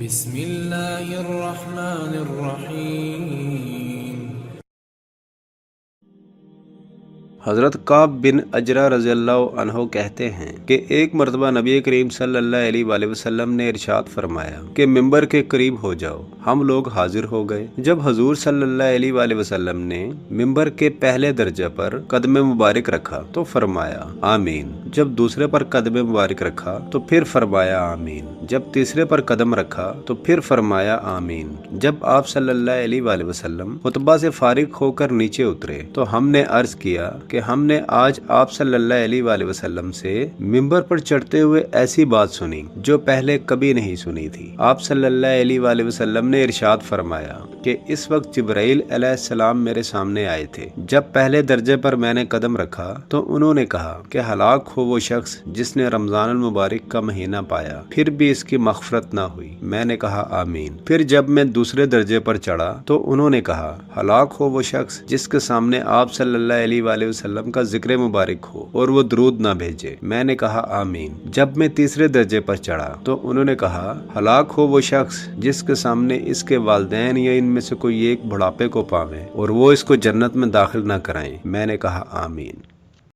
بسم اللہ الرحمن الرحیم۔ حضرت کعب بن اجرہ رضی اللہ عنہ کہتے ہیں کہ ایک مرتبہ نبی کریم صلی اللہ علیہ وآلہ وسلم نے ارشاد فرمایا کہ ممبر کے قریب ہو جاؤ۔ ہم لوگ حاضر ہو گئے۔ جب حضور صلی اللہ علیہ وآلہ وسلم نے ممبر کے پہلے درجے پر قدم مبارک رکھا تو فرمایا آمین۔ جب دوسرے پر قدم مبارک رکھا تو پھر فرمایا آمین۔ جب تیسرے پر قدم رکھا تو پھر فرمایا آمین۔ جب آپ صلی اللہ علیہ وآلہ وسلم خطبہ سے فارغ ہو کر نیچے اترے تو ہم نے عرض کیا کہ ہم نے آج آپ صلی اللہ علیہ وآلہ وسلم سے ممبر پر چڑھتے ہوئے ایسی بات سنی جو پہلے کبھی نہیں سنی تھی۔ آپ صلی اللہ علیہ وآلہ وسلم نے ارشاد فرمایا کہ اس وقت جبرائیل علیہ السلام میرے سامنے آئے تھے۔ جب پہلے درجے پر میں نے قدم رکھا تو انہوں نے کہا کہ ہلاک ہو وہ شخص جس نے رمضان المبارک کا مہینہ پایا پھر بھی اس کی مغفرت نہ ہوئی۔ میں نے کہا آمین۔ پھر جب میں دوسرے درجے پر چڑھا تو انہوں نے کہا ہلاک ہو وہ شخص جس کے سامنے آپ صلی اللہ علیہ وآلہ وسلم کا ذکر مبارک ہو اور وہ درود نہ بھیجے۔ میں نے کہا آمین۔ جب میں تیسرے درجے پر چڑھا تو انہوں نے کہا ہلاک ہو وہ شخص جس کے سامنے اس کے والدین یا ان میں سے کوئی ایک بڑھاپے کو پاویں اور وہ اس کو جنت میں داخل نہ کرائیں۔ میں نے کہا آمین۔